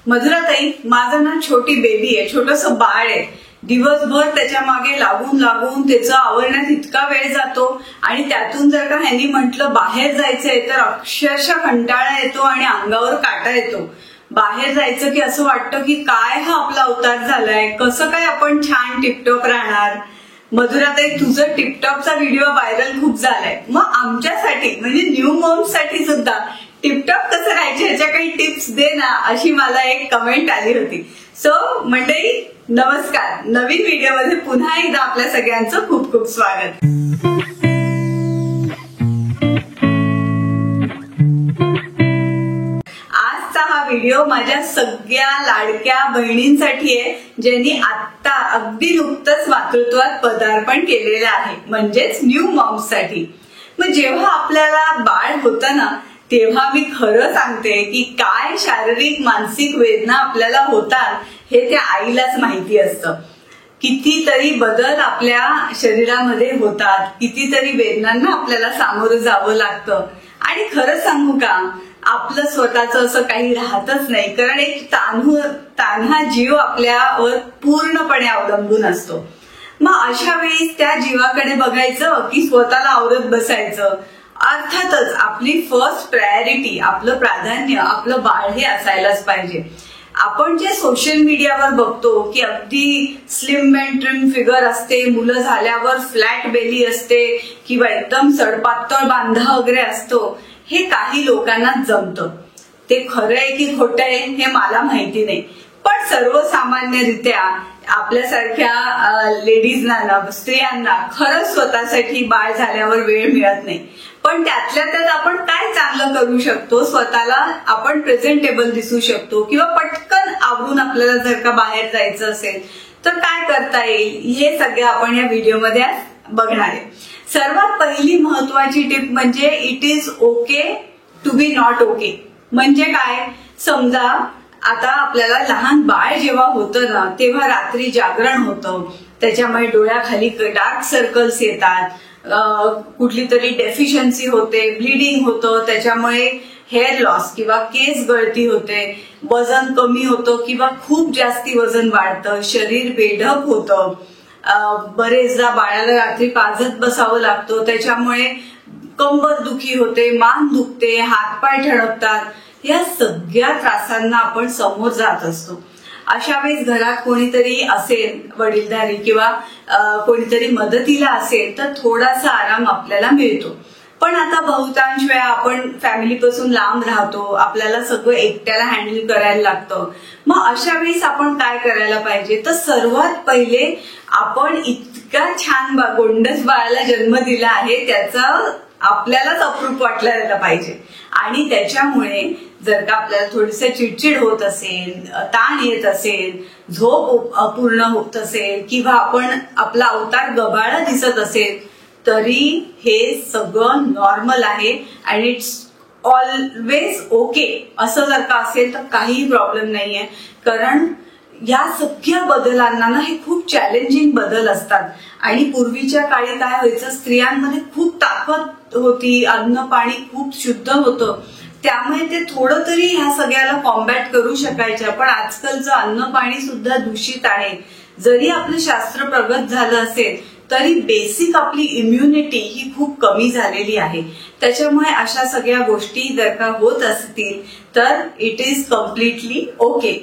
मधुराताई, माझं ना छोटी बेबी आहे, छोटंसं बाळ आहे. दिवसभर त्याच्या मागे लागून लागून त्याचं आवरण्यात इतका वेळ जातो आणि त्यातून जर का ह्यांनी म्हटलं बाहेर जायचंय तर अक्षरशः कंटाळा येतो आणि अंगावर काटा येतो. बाहेर जायचं की असं वाटतं की काय हा आपला अवतार झालाय, कसं काय आपण छान टिपटॉप राहणार. मधुराताई, तुझं टिपटॉपचा व्हिडिओ व्हायरल खूप झालाय, मग आमच्यासाठी म्हणजे न्यू मॉम्स साठी सुद्धा टिपटॉप कसं राहायचे ह्याच्या काही टिप्स दे ना, अशी मला एक कमेंट आली होती. सो मंडळी, नमस्कार. नवीन व्हिडिओमध्ये पुन्हा एकदा आपल्या सगळ्यांचं खूप खूप स्वागत. आजचा हा व्हिडिओ माझ्या सगळ्या लाडक्या बहिणींसाठी आहे, ज्यांनी आता अगदी नुकतंच मातृत्वात पदार्पण केलेलं आहे, म्हणजेच न्यू मॉम्स साठी. मग जेव्हा आपल्याला बाळ होतं ना, तेव्हा मी खरं सांगते की काय शारीरिक मानसिक वेदना आपल्याला होतात हे त्या आईलाच माहिती असतं. कितीतरी बदल आपल्या शरीरामध्ये होतात, कितीतरी वेदनांना आपल्याला सामोरं जावं लागतं. आणि खरं सांगू का, आपलं स्वतःचं असं काही राहतच नाही, कारण एक तान्हा जीव आपल्यावर पूर्णपणे अवलंबून असतो. मग अशा वेळी त्या जीवाकडे बघायचं की स्वतःला आवरत बसायचं. अर्थातच आपली फर्स्ट प्रायोरिटी, आपलं प्राधान्य आपलं बाळ हे असायलाच पाहिजे. आपण जे सोशल मीडियावर बघतो की अगदी स्लिम अँड ट्रिम फिगर असते, मुलं झाल्यावर फ्लॅट बेली असते किंवा एकदम सडपातळ बांधा वगैरे असतो, हे काही लोकांना जमतं. ते खरं आहे की खोटं आहे हे मला माहिती नाही, पण सर्वसामान्यरित्या आपल्यासारख्या लेडीजना, स्त्रियांना खरंच स्वतःसाठी बाळ झाल्यावर वेळ मिळत नाही. पण त्यातल्या त्यात आपण काय चांगलं करू शकतो, स्वतःला आपण प्रेझेंटेबल दिसू शकतो किंवा पटकन आवरून आपल्याला जर का बाहेर जायचं असेल तर काय करता येईल, हे सगळं आपण या व्हिडिओमध्ये बघणार आहे. सर्वात पहिली महत्वाची टिप म्हणजे it is okay to be not okay. म्हणजे काय, समजा आता आपल्याला लहान बाळ जेव्हा होतं ना, तेव्हा रात्री जागरण होतं, त्याच्यामुळे डोळ्याखाली डार्क सर्कल्स येतात, कुठली तरी डेफिशियन्सी होते, ब्लिडिंग होतं, त्याच्यामुळे हेअर लॉस किंवा केस गळती होते, वजन कमी होतं किंवा खूप जास्ती वजन वाढतं, शरीर बेढप होतं, बरेचदा बाळाला रात्री पाजत बसावं लागतं, त्याच्यामुळे कंबर दुखी होते, मान दुखते, हातपाय ठणकतात. या सगळ्या त्रासांना आपण समोर जात असतो. अशा वेळेस घरात कोणीतरी असेल, वडीलधारी किंवा कोणीतरी मदतीला असेल तर थोडासा आराम आपल्याला मिळतो. पण आता बहुतांश वेळा आपण फॅमिलीपासून लांब राहतो, आपल्याला सगळं एकट्याला हँडल करायला लागतं. मग अशा वेळेस आपण काय करायला पाहिजे, तर सर्वात पहिले आपण इतका छान गोंडस बाळाला जन्म दिला आहे त्याचा आपल्यालाच अप्रूप वाटलं पाहिजे. आणि त्याच्यामुळे जर का आपल्याला थोडीसं चिडचिड होत असेल, ताण येत असेल, झोप अपूर्ण होत असेल किंवा आपण आपला अवतार गबाळा दिसत असेल, तरी हे सगळं नॉर्मल आहे आणि इट्स ऑलवेज ओके. असं जर का असेल तर काही प्रॉब्लेम नाहीये, कारण या सगळ्या बदलांना ना हे खूप चॅलेंजिंग बदल असतात. आणि पूर्वीच्या काळी काय व्हायचं, स्त्रियांमध्ये खूप ताकद होती, अन्न पाणी खूप शुद्ध होतं, त्यामुळे ते थोडं तरी ह्या सगळ्याला कॉम्बॅट करू शकायच्या. पण आजकालचं अन्न पाणी सुद्धा दूषित आहे. जरी आपलं शास्त्र प्रगत झालं असेल तरी बेसिक आपली इम्युनिटी ही खूप कमी झालेली आहे. त्याच्यामुळे अशा सगळ्या गोष्टी जर का होत असतील तर इट इज कम्प्लिटली ओके.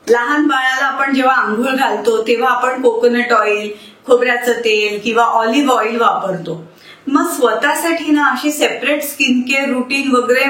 लहान बाळाला आपण जेव्हा आंघोळ घालतो तेव्हा आपण कोकोनट ऑइल, खोबऱ्याचं तेल किंवा ऑलिव्ह ऑइल वापरतो. मग स्वतःसाठी ना अशी सेपरेट स्किन केअर रुटीन वगैरे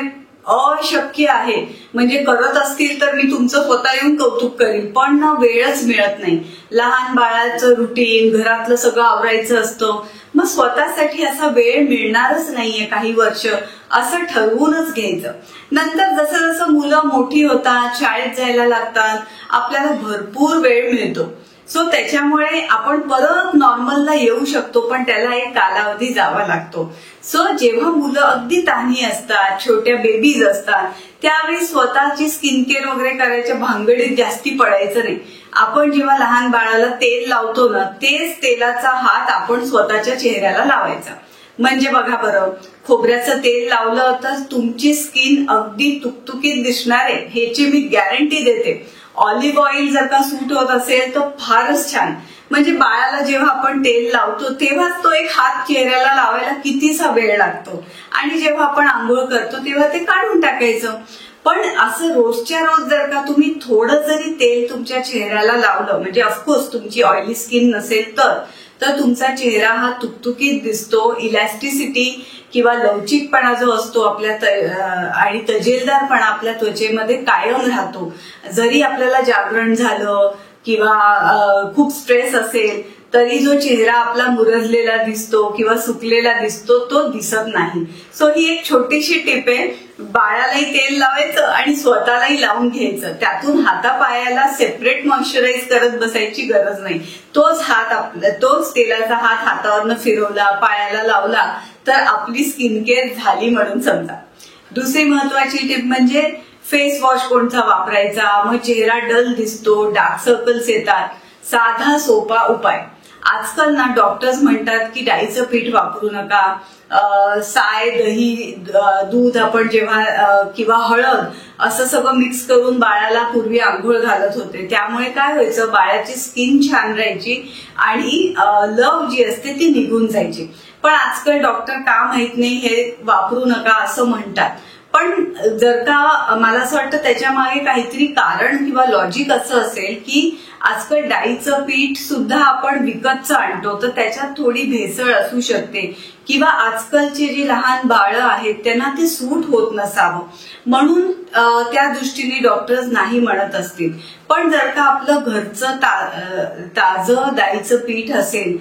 अशक्य आहे. म्हणजे करत असतील तर मी तुमचं स्वतः येऊन कौतुक करीन, पण ना वेळच मिळत नाही. लहान बाळाचं रुटीन, घरातलं सगळं आवरायचं असतं, मग स्वतःसाठी असा वेळ मिळणारच नाहीये काही वर्ष, असं ठरवूनच घ्यायचं. नंतर जसं जसं मुलं मोठी होतात, शाळेत जायला लागतात, आपल्याला भरपूर वेळ मिळतो. सो त्याच्यामुळे आपण परत नॉर्मलला येऊ शकतो, पण त्याला एक कालावधी जावा लागतो. सो जेव्हा मुलं अगदी तान्ही असतात, छोट्या बेबीज असतात, त्यावेळी स्वतःची स्किन केअर वगैरे करायच्या भानगडीत जास्ती पडायचं नाही. आपण जेव्हा लहान बाळाला तेल लावतो ना, तेच तेलाचा हात आपण स्वतःच्या चेहऱ्याला लावायचा. म्हणजे बघा बरं, खोबऱ्याचं तेल लावलं तर तुमची स्किन अगदी तुकतुकीत दिसणार आहे, ह्याची मी गॅरंटी देते. ऑलिव्ह ऑइल जर का सूट होत असेल तर फारच छान. म्हणजे बाळाला जेव्हा आपण तेल लावतो तेव्हाच तो एक हात चेहऱ्याला लावायला कितीसा वेळ लागतो, आणि जेव्हा आपण आंघोळ करतो तेव्हा ते काढून टाकायचं. पण असं रोजच्या रोज जर का तुम्ही थोडं जरी तेल तुमच्या चेहऱ्याला लावलं, म्हणजे ऑफकोर्स तुमची ऑइली स्किन नसेल तर तुमचा चेहरा हा तुकतुकीत दिसतो. इलॅस्टिसिटी किंवा लवचिकपणा जो असतो आपल्या आणि तजेलदारपणा आपल्या त्वचेमध्ये कायम राहतो. जरी आपल्याला जागरण झालं किंवा खूप स्ट्रेस असेल तरी जो चेहरा आपला मुरजलेला दिसतो किंवा सुकलेला दिसतो तो दिसत नाही. सो ही एक छोटीशी टिप आहे. बाळालाही तेल लावायचं आणि स्वतःलाही लावून घ्यायचं. त्यातून हातापायाला सेपरेट मॉइश्चराईज करत बसायची गरज नाही. तोच तेलाचा हात हातावरनं फिरवला, पायाला लावला तर आपली स्किन केअर झाली म्हणून समजा. दुसरी महत्वाची टिप म्हणजे फेस वॉश कोणता वापरायचा, मग चेहरा डल दिसतो, डार्क सर्कल्स येतात. साधा सोपा उपाय. आजकाल ना डॉक्टर्स म्हणतात की डाळीचं पीठ वापरू नका, साय, दही, दूध आपण जेव्हा किंवा हळद असं सगळं मिक्स करून बाळाला पूर्वी आंघोळ घालत होते. त्यामुळे काय व्हायचं, बाळाची स्किन छान राहायची आणि लव जी असते ती निघून जायची. पण आजकाल डॉक्टर का माहित नाही हे वापरू नका असं म्हणतात. पण जर का मला असं वाटतं त्याच्या मागे काहीतरी कारण किंवा लॉजिक असं असेल की आजकाल डाळीचं पीठ सुद्धा आपण विकतचं आणतो तर त्याच्यात थोडी भेसळ असू शकते, किंवा आजकालचे जे लहान बाळं आहेत त्यांना ते सूट होत नसावं म्हणून त्या दृष्टीने डॉक्टर्स नाही म्हणत असतील. पण जर का आपलं घरचं ताजं डाळीचं पीठ असेल,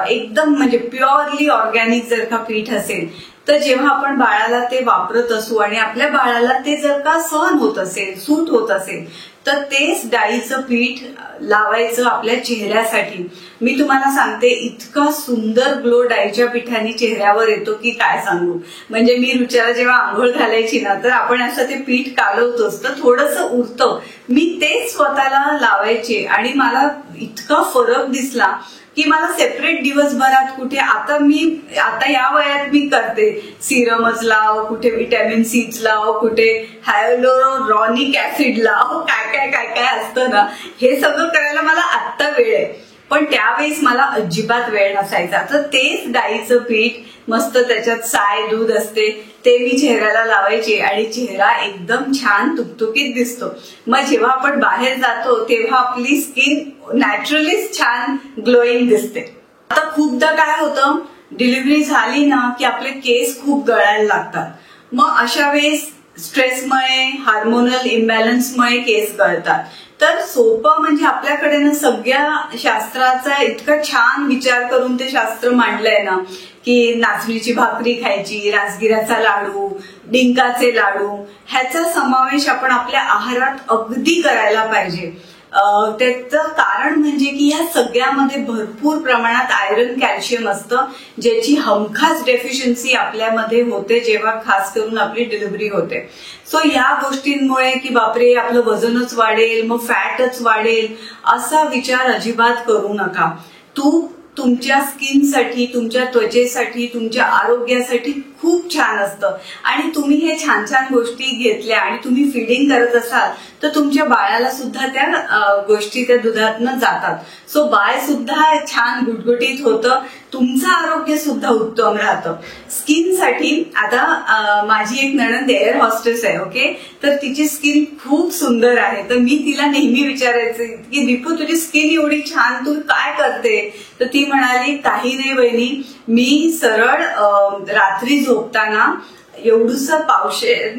एकदम म्हणजे प्युअरली ऑर्गॅनिक जर का पीठ असेल, तर जेव्हा आपण बाळाला ते वापरत असू आणि आपल्या बाळाला ते जर का सहन होत असेल, सूट होत असेल, तर तेच डाळीचं पीठ लावायचं आपल्या चेहऱ्यासाठी. मी तुम्हाला सांगते इतका सुंदर ग्लो डाळीच्या पिठाने चेहऱ्यावर येतो की काय सांगू. म्हणजे मी रुच्याला जेव्हा आंघोळ घालायची ना तर आपण असं ते पीठ कालवतोच तर थोडंसं उरतं. मी तेच स्वतःला लावायचे आणि मला इतका फरक दिसला की मला सेपरेट दिवसभरात कुठे आता या वयात मी करते, सिरमच लाव, कुठे व्हिटॅमिन सीच लाव, कुठे हायलोरॉनिक ऍसिड लाव, काय काय असतं ना, हे सगळं करायला मला आत्ता वेळ आहे. पण त्यावेळेस मला अजिबात वेळ नसायचा. तर तेच डाळीचं पीठ मस्त त्याच्यात साय, दूध असते ते मी चेहऱ्याला लावायचे आणि चेहरा एकदम छान तुकतुकीत दिसतो. मग जेव्हा आपण बाहेर जातो तेव्हा आपली स्किन नॅचरलीच छान ग्लोईंग दिसते. आता खूपदा काय होतं, डिलिव्हरी झाली ना की आपले केस खूप गळायला लागतात. मग अशा वेळेस स्ट्रेसमुळे, हार्मोनल इम्बॅलन्समुळे केस गळतात. तर सोपं म्हणजे आपल्याकडे ना सगळ्या शास्त्राचा इतका छान विचार करून ते शास्त्र मांडलंय ना की नाचणीची भाकरी खायची, राजगिराचा लाडू, डिंकाचे लाडू, ह्याचा समावेश आपण आपल्या आहारात अगदी करायला पाहिजे. त्याचं कारण म्हणजे की ह्या सगळ्यामध्ये भरपूर प्रमाणात आयरन, कॅल्शियम असतं, ज्याची हमखास डेफिशियन्सी आपल्यामध्ये होते जेव्हा खास करून आपली डिलिव्हरी होते. सो या गोष्टींमुळे की बापरे आपलं वजनच वाढेल, मग फॅटच वाढेल, असा विचार अजिबात करू नका. तुमच्या स्किनसाठी, तुमच्या त्वचेसाठी, तुमच्या आरोग्यासाठी खूप छान असतं. आणि तुम्ही हे छान छान गोष्टी घेतल्या आणि तुम्ही फीडिंग करत असाल तर तुमच्या बाळाला सुद्धा त्या गोष्टी त्या दुधातनं जातात. सो बाळ सुद्धा छान गुटगुटीत होतं, तुमचं आरोग्य सुद्धा उत्तम राहतं. स्किनसाठी आता माझी एक नणंद एअर हॉस्टेस आहे, ओके, तर तिची स्किन खूप सुंदर आहे. तर मी तिला नेहमी विचारायचे की दीपू तुझी स्किन एवढी छान, तू काय करते? तर ती म्हणाली काही नाही वहिनी, मी सरळ रात्री झोपताना एवढूसा पावशेर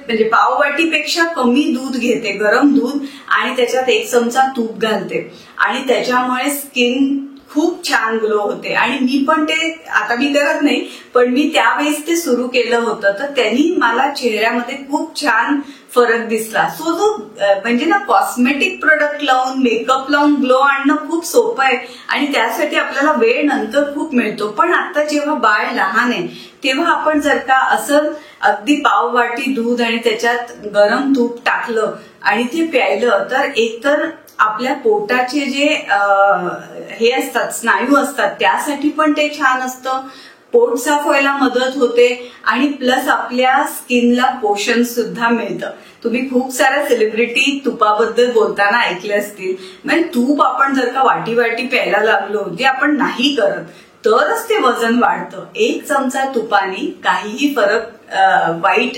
म्हणजे पाववाटीपेक्षा कमी दूध घेते, गरम दूध, आणि त्याच्यात 1 चमचा तूप घालते आणि त्याच्यामुळे स्किन खूप छान ग्लो होते. आणि मी पण ते आता मी करत नाही, पण मी त्यावेळेस ते सुरू केलं होतं तर त्यांनी मला चेहऱ्यामध्ये खूप छान फरक दिसला. सो जो म्हणजे ना कॉस्मेटिक प्रोडक्ट लावून, मेकअप लावून ग्लो आणणं खूप सोपं आहे आणि त्यासाठी आपल्याला वेळ नंतर खूप मिळतो. पण आता जेव्हा बाळ लहान आहे तेव्हा आपण जर का असं अगदी पाववाटी दूध आणि त्याच्यात गरम तूप टाकलं आणि ते प्यायलं तर एकतर आपल्या पोटाचे जे हे असतात, स्नायू असतात, त्यासाठी पण ते छान असतं. पोट साफ व्हायला मदत होते आणि प्लस आपल्या स्किनला पोषण सुद्धा मिळतं. तुम्ही खूप साऱ्या सेलिब्रिटी तुपाबद्दल बोलताना ऐकले असतील. म्हणजे तूप आपण जर का वाटी वाटी प्यायला लागलो, जे आपण नाही करत, तरच ते वजन वाढतं. 1 चमचा तुपाने काहीही वाईट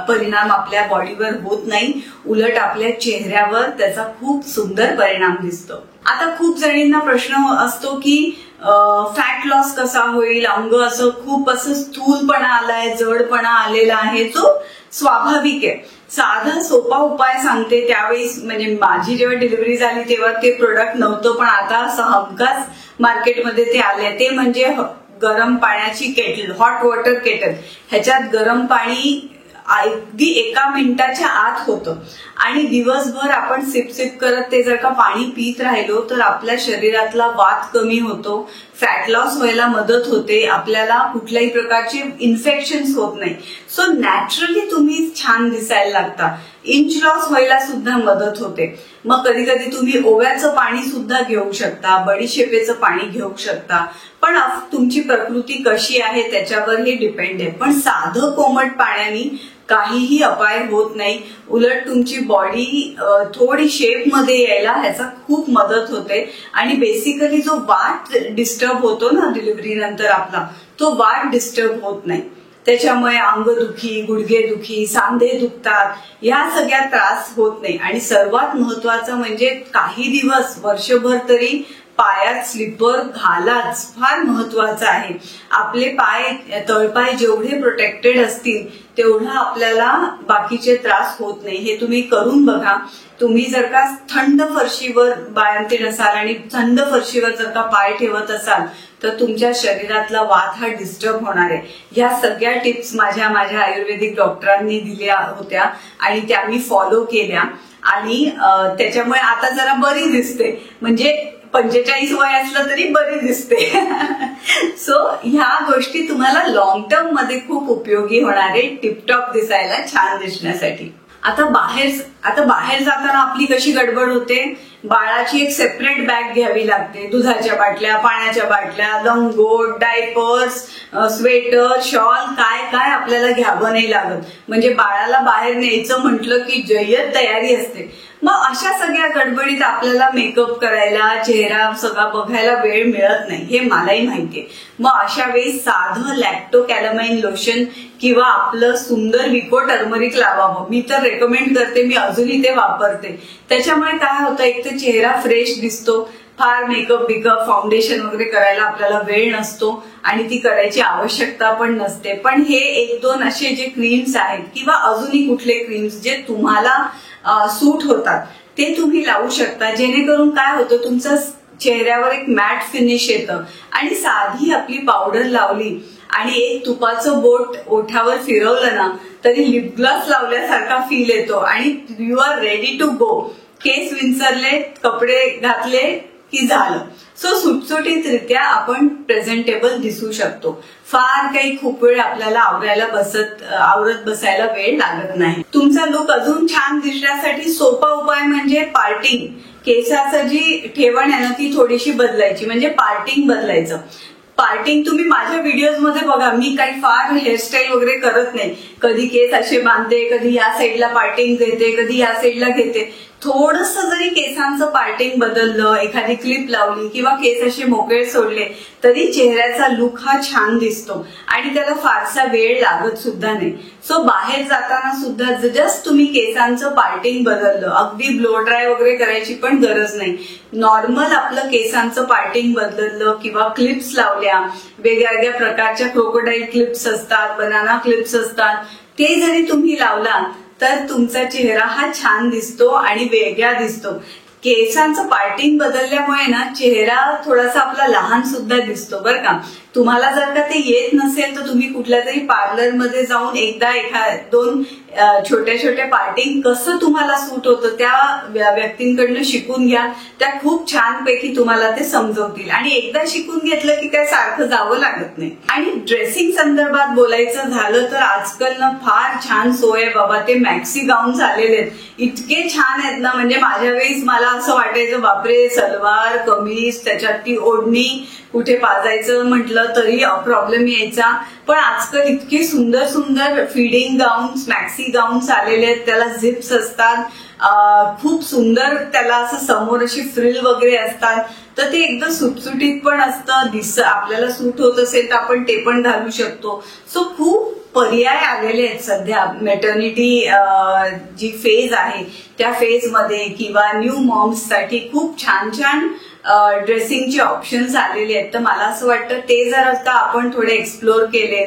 परिणाम आपल्या बॉडीवर होत नाही. उलट आपल्या चेहऱ्यावर त्याचा खूप सुंदर परिणाम दिसतो. आता खूप जणींना प्रश्न असतो की फॅट लॉस कसा होईल, अंग खूप स्थूलपणा आलाय, जडपणा आलेला आहे, जो स्वाभाविक आहे. साधा सोपा उपाय सांगते. त्यावेळी म्हणजे माझी जेव्हा डिलिव्हरी झाली तेव्हा ते प्रोडक्ट नव्हतं, पण आता हमखास मार्केटमध्ये ते आले. ते म्हणजे गरम पाण्याची केटल, हॉट वॉटर केटल. ह्याच्यात गरम पाणी अगदी 1 मिनिटाच्या आत होतं आणि दिवसभर आपण सिप सिप करत ते जर का पाणी पीत राहिलो तर आपल्या शरीरातला वात कमी होतो, फॅट लॉस व्हायला मदत होते, आपल्याला कुठल्याही प्रकारचे इन्फेक्शन्स होत नाही. सो नॅचरली तुम्ही छान दिसायला लागता. इंच लॉस व्हायला सुद्धा मदत होते. मग कधी कधी तुम्ही ओव्याचं पाणी सुद्धा घेऊ शकता, बडीशेपेचं पाणी घेऊ शकता. पण तुमची प्रकृती कशी आहे त्याच्यावर हे डिपेंड आहे. पण साधं कोमट पाण्याने काहीही अपाय होत नाही. उलट तुमची बॉडी थोडी शेप मध्ये यायला ह्याचा खूप मदत होते. आणि बेसिकली जो वात डिस्टर्ब होतो ना डिलिव्हरी नंतर आपला, तो वात डिस्टर्ब होत नाही. त्याच्यामुळे अंगदुखी, गुडघेदुखी, सांधे दुखतात, या सगळ्या त्रास होत नाही. आणि सर्वात महत्वाचं म्हणजे काही दिवस, वर्षभर तरी पायात स्लीपर घालाच, फार महत्वाचं आहे. आपले पाय, तळपाय जेवढे प्रोटेक्टेड असतील तेवढा आपल्याला बाकीचे त्रास होत नाही. हे तुम्ही करून बघा. तुम्ही जर का थंड फरशीवर बाळंतीण असाल आणि थंड फरशीवर जर का पाय ठेवत असाल तर तुमच्या शरीरातला वात हा डिस्टर्ब होणार आहे. ह्या सगळ्या टिप्स माझ्या आयुर्वेदिक डॉक्टरांनी दिल्या होत्या आणि त्या मी फॉलो केल्या आणि त्याच्यामुळे आता जरा बरी दिसते. म्हणजे 45 वय असलं तरी बरी दिसते. सो ह्या गोष्टी तुम्हाला लॉंग टर्म मध्ये खूप उपयोगी होणार आहे, टिपटॉप दिसायला, छान दिसण्यासाठी. आता बाहेर जाताना आपली कशी गडबड होते. बाळाची एक सेपरेट बॅग घ्यावी लागते. दुधाच्या बाटल्या, पाण्याच्या बाटल्या, लंगोट, डायपर्स, स्वेटर, शॉल, काय काय आपल्याला घ्यावं नाही लागत. म्हणजे बाळाला बाहेर न्यायचं म्हटलं की जय्यत तयारी असते. मग अशा सगळ्या गडबडीत आपल्याला मेकअप करायला, चेहरा सगळा बघायला वेळ मिळत नाही, हे मलाही माहितीये. मग अशा वेळी साधं लॅक्टो कॅलमाइन लोशन किंवा आपलं सुंदर विको टर्मरिक लावावं. मी तर रेकमेंड करते, मी अजूनही ते वापरते. त्याच्यामुळे काय होतं, एक तर चेहरा फ्रेश दिसतो, फार मेकअप फाउंडेशन वगैरे करायला आपल्याला वेळ नसतो आणि ती करायची आवश्यकता पण नसते. पण हे 1-2 असे जे क्रीम्स आहेत किंवा अजूनही कुठले क्रीम्स जे तुम्हाला सूट होतात ते तुम्ही लावू शकता. जेणेकरून काय होतं, तुमचं चेहऱ्यावर एक मॅट फिनिश येतं. आणि साधी आपली पावडर लावली आणि एक तुपाचं बोट ओठावर फिरवलं ना तरी लिप ग्लॉस लावल्यासारखा फील येतो आणि you are ready to go. केस विंचरले, कपडे घातले की झालं. सो सुटसुटीतरित्या आपण प्रेझेंटेबल दिसू शकतो. फार काही खूप वेळ आपल्याला आवरत बसायला वेळ लागत नाही. तुमचा लुक अजून छान दिसण्यासाठी सोपा उपाय म्हणजे पार्टिंग. केसाचं जी ठेवण आहे ना ती थोडीशी बदलायची, म्हणजे पार्टिंग बदलायचं. पार्टिंग तुम्ही माझ्या व्हिडिओज मध्ये बघा, मी काही फार हेअरस्टाईल वगैरे करत नाही. कधी केस असे बांधते, कधी या साईडला पार्टिंग देते, कधी या साईडला घेते. थोडंसं जरी केसांचं पार्टिंग बदललं, एखादी क्लिप लावली किंवा केस असे मोकळे सोडले तरी चेहऱ्याचा लुक हा छान दिसतो आणि त्याला फारसा वेळ लागत सुद्धा नाही. सो बाहेर जाताना सुद्धा जस्ट तुम्ही केसांचं पार्टिंग बदललं, अगदी ब्लो ड्राय वगैरे करायची पण गरज नाही. नॉर्मल आपलं केसांचं पार्टिंग बदललं किंवा क्लिप्स लावल्या, वेगवेगळ्या प्रकारच्या क्रोकोडाईल क्लिप्स असतात, बनाना क्लिप्स असतात, ते जरी तुम्ही लावला तर तुमचा चेहरा हा छान दिसतो आणि वेगळा दिसतो. केसांचं पार्टिंग बदलल्यामुळे ना चेहरा थोडासा आपला लहान सुद्धा दिसतो बरं का. तुम्हाला जर का ते येत नसेल तर तुम्ही कुठल्या तरी पार्लरमध्ये जाऊन एकदा 1-2 छोट्या पार्टिंग कसं तुम्हाला सूट होतं त्या व्यक्तींकडनं शिकून घ्या. त्या खूप छानपैकी तुम्हाला ते समजवतील आणि एकदा शिकून घेतलं की काय सारखं जावं लागत नाही. आणि ड्रेसिंग संदर्भात बोलायचं झालं तर आजकाल ना फार छान सोय आहे बाबा. ते मॅक्सी गाऊन्स आलेले आहेत, इतके छान आहेत ना. म्हणजे माझ्या वेळेस मला असं वाटायचं बापरे, सलवार कमीज, त्याच्यात ती ओढणी, कुठे पाजायचं म्हटलं तरी प्रॉब्लेम यायचा. पण आजकाल इतके सुंदर सुंदर फिडिंग गाऊन्स, मॅक्सी गाऊन्स आलेले आहेत, त्याला झिप्स असतात, खूप सुंदर त्याला असं समोर अशी फ्रिल वगैरे असतात, तर ते एकदम सुटसुटीत पण असतं. आपल्याला सूट होत असेल तर आपण ते पण घालू शकतो. सो खूप पर्याय आलेले आहेत सध्या मॅटर्निटी जी फेज आहे त्या फेज मध्ये किंवा न्यू मॉम्स साठी खूप छान छान ड्रेसिंगचे ऑप्शन्स आलेले आहेत. तर मला असं वाटतं ते जर आता आपण थोडे एक्सप्लोर केले,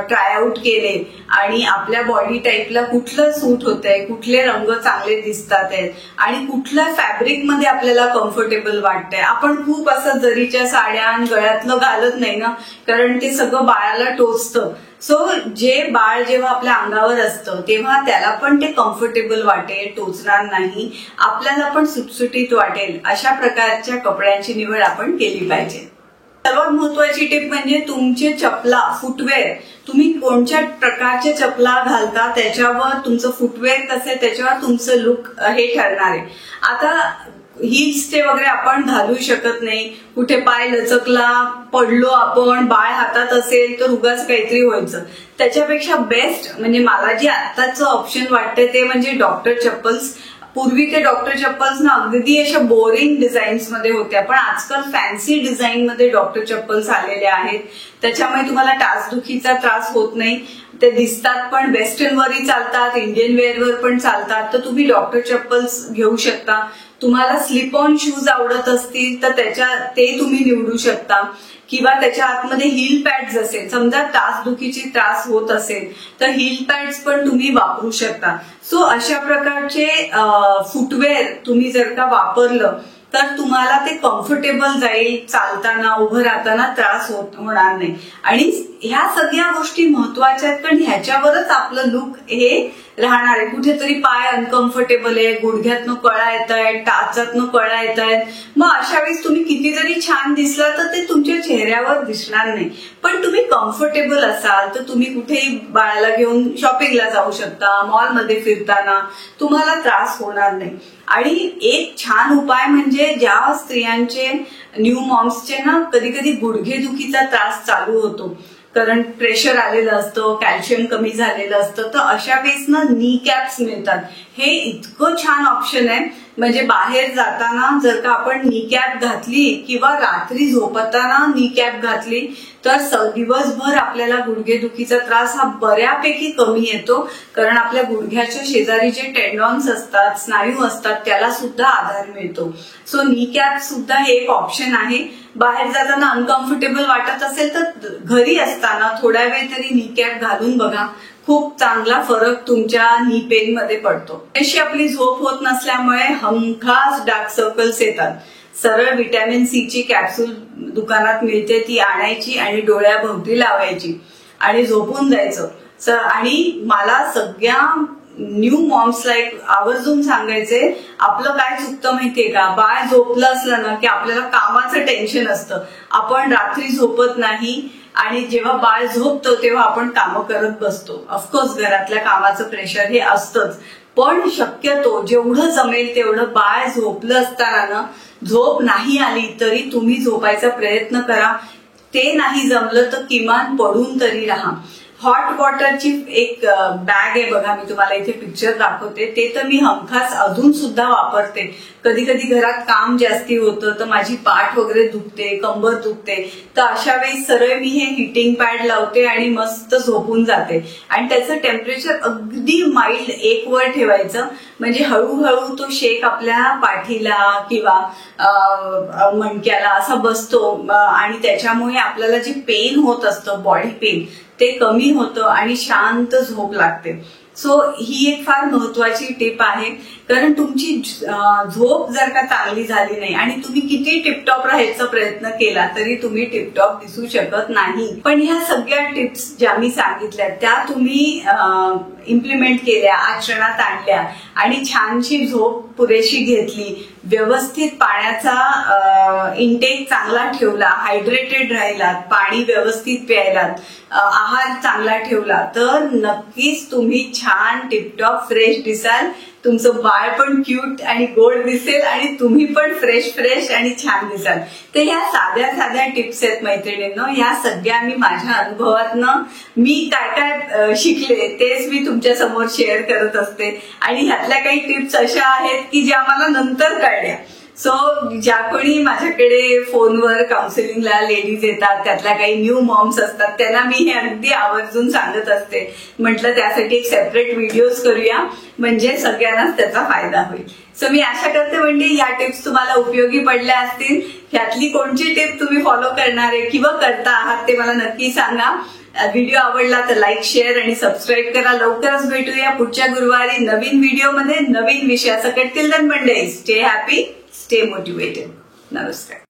ट्राय आउट केले आणि आपल्या बॉडी टाईपला कुठलं सूट होतंय, कुठले रंग चांगले दिसतात आहेत आणि कुठल्या फॅब्रिक मध्ये आपल्याला कम्फर्टेबल वाटतंय. आपण खूप असं जरीच्या साड्या गळ्यातलं घालत नाही ना, कारण ते सगळं बाळाला टोचतं. सो जे बाळ जेव्हा आपल्या अंगावर असतं तेव्हा त्याला पण ते कम्फर्टेबल वाटेल, टोचणार नाही, आपल्याला पण सुटसुटीत वाटेल, अशा प्रकारच्या कपड्यांची निवड आपण केली पाहिजे. सर्वात महत्वाची टिप म्हणजे तुमचे चपला, फुटवेअर, तुम्ही कोणत्या प्रकारच्या चपला घालता त्याच्यावर तुमचं फुटवेअर कसं आहे त्याच्यावर तुमचं लुक हे ठरणार आहे. आता हिल्सचे वगैरे आपण घालू शकत नाही, कुठे पाय लचकला, पडलो आपण, बाळ हातात असेल तर उगाच काहीतरी व्हायचं. त्याच्यापेक्षा बेस्ट म्हणजे मला जे आत्ताचं ऑप्शन वाटतं ते म्हणजे डॉक्टर चप्पल्स. पूर्वी ते डॉक्टर चप्पल्स ना अगदी अशा बोरिंग डिझाईन्स मध्ये होत्या, पण आजकाल फॅन्सी डिझाईन मध्ये डॉक्टर चप्पल्स आलेले आहेत. त्याच्यामुळे तुम्हाला टाचदुखीचा त्रास होत नाही, ते दिसतात पण वेस्टर्न वरही चालतात, इंडियन वेअरवर पण चालतात. तर तुम्ही डॉक्टर चप्पल्स घेऊ शकता. तुम्हाला स्लिप ऑन शूज आवडत असतील तर ते तुम्ही निवडू शकता, किंवा त्याच्या आतमध्ये हिल पॅड्स असेल, समजा टाचदुखीची त्रास होत असेल तर हिल पॅड्स पण तुम्ही वापरू शकता. सो अशा प्रकारचे फुटवेअर तुम्ही जर का वापरलं तर तुम्हाला ते कम्फर्टेबल जाईल, चालताना उभं राहताना त्रास होणार नाही. आणि ह्या सगळ्या गोष्टी महत्वाच्या आहेत, कारण ह्याच्यावरच आपलं लुक हे राहणार आहे. कुठेतरी पाय अनकम्फर्टेबल आहे, गुडघ्यातनं कळा येत आहेत, टाचातनं कळा येत आहेत, मग अशा वेळेस तुम्ही किती जरी छान दिसला तर ते तुमच्या चेहऱ्यावर दिसणार नाही. पण तुम्ही कम्फर्टेबल असाल तर तुम्ही कुठेही बाळाला घेऊन शॉपिंगला जाऊ शकता, मॉलमध्ये फिरताना तुम्हाला त्रास होणार नाही. आणि एक छान उपाय म्हणजे ज्या स्त्रियांचे, न्यू मॉम्सचे ना कधी कधी गुडघेदुखीचा त्रास चालू होतो, कारण प्रेशर आलेलं असतं, कॅल्शियम कमी झालेलं असतं, तर अशा वेळेस ना नी कॅप्स मिळतात. हे इतकं छान ऑप्शन आहे. म्हणजे बाहेर जाताना जर का आपण नी कॅप घातली किंवा रात्री झोपताना नी कॅप घातली तर दिवसभर आपल्याला गुडघेदुखीचा त्रास हा बऱ्यापैकी कमी येतो, कारण आपल्या गुडघ्याच्या शेजारी जे टेंडॉन्स असतात, स्नायू असतात, त्याला सुद्धा आधार मिळतो. सो नी कॅप सुद्धा हे एक ऑप्शन आहे. बाहेर जाताना अनकम्फर्टेबल वाटत असेल तर घरी असताना थोडा वेळ तरी नी कॅप घालून बघा, खूप चांगला फरक तुमच्या नी पेन मध्ये पडतो. अशी आपली झोप होत नसल्यामुळे हमखास डार्क सर्कल्स येतात. सरळ व्हिटॅमिन सी ची कॅप्सूल दुकानात मिळते, ती आणायची आणि डोळ्याभोवती लावायची आणि झोपून जायचं. आणि मला सगळ्या न्यू मॉम्सला एक आवर्जून सांगायचंय, आपलं काय चुकतं माहितीये का, बाळ झोपलं असलं ना की आपल्याला कामाचं टेन्शन असतं, आपण रात्री झोपत नाही आणि जेव्हा बाळ झोपतो तेव्हा आपण कामं करत बसतो. ऑफकोर्स घरातल्या कामाचं प्रेशर हे असतंच, पण शक्यतो जेवढं जमेल तेवढं बाळ झोपलं असताना ना, झोप नाही आली तरी तुम्ही झोपायचा प्रयत्न करा. ते नाही जमलं तर किमान पडून तरी राहा. हॉट वॉटरची एक बॅग आहे बघा, मी तुम्हाला इथे पिक्चर दाखवते, ते तर मी हमखास अजून सुद्धा वापरते. कधी कधी घरात काम जास्ती होतं तर माझी पाठ वगैरे दुखते, कंबर दुखते, तर अशा वेळी सरळ मी हे हिटिंग पॅड लावते आणि मस्त झोपून जाते. आणि त्याचं टेम्परेचर अगदी माइल्ड 1 वर ठेवायचं, म्हणजे हळूहळू तो शेक आपल्या पाठीला किंवा मणक्याला असा बसतो आणि त्याच्यामुळे आपल्याला जे पेन होत असतं, बॉडी पेन, ते कमी होतं आणि शांत झोप लागते. सो ही एक फार महत्वाची टिप आहे, कारण तुमची झोप जर का चांगली झाली नाही आणि तुम्ही किती टिपटॉप राहायचा प्रयत्न केला तरी तुम्ही टिपटॉप दिसू शकत नाही. पण ह्या सगळ्या टिप्स ज्या मी सांगितल्या त्या तुम्ही इम्प्लिमेंट केल्या, आचरणात आणल्या आणि छानशी झोप पुरेशी घेतली, व्यवस्थित पाण्याचा इनटेक चांगला ठेवला, हायड्रेटेड राहिलात, पाणी व्यवस्थित प्यायलात, आहार चांगला ठेवला, तर नक्कीच तुम्ही छान टिपटॉप फ्रेश दिसाल. तुमचं बाळ पण क्यूट आणि गोड दिसेल आणि तुम्ही पण फ्रेश आणि छान दिसाल. तर ह्या साध्या साध्या टिप्स आहेत मैत्रिणींनो. ह्या सगळ्या मी माझ्या अनुभवातनं मी काय शिकले तेच मी तुमच्या समोर शेअर करत असते. आणि ह्यातल्या काही टिप्स अशा आहेत की ज्या मला नंतर कळल्या. सो ज्या कोणी माझ्याकडे फोनवर काउन्सिलिंगला लेडीज येतात, त्यातल्या काही न्यू मॉम्स असतात, त्यांना मी हे अगदी आवर्जून सांगत असते. म्हटलं त्यासाठी एक सेपरेट व्हिडिओज करूया, म्हणजे सगळ्यांनाच त्याचा फायदा होईल. सो मी आशा करते म्हणजे या टिप्स तुम्हाला उपयोगी पडल्या असतील. ह्यातली कोणची टिप तुम्ही फॉलो करणार आहे किंवा करता आहात ते मला नक्की सांगा. व्हिडिओ आवडला तर लाईक, शेअर आणि सबस्क्राईब करा. लवकरच भेटूया पुढच्या गुरुवारी नवीन व्हिडिओमध्ये नवीन विषयासकट. Till then Monday, stay happy, stay motivated. नमस्कार.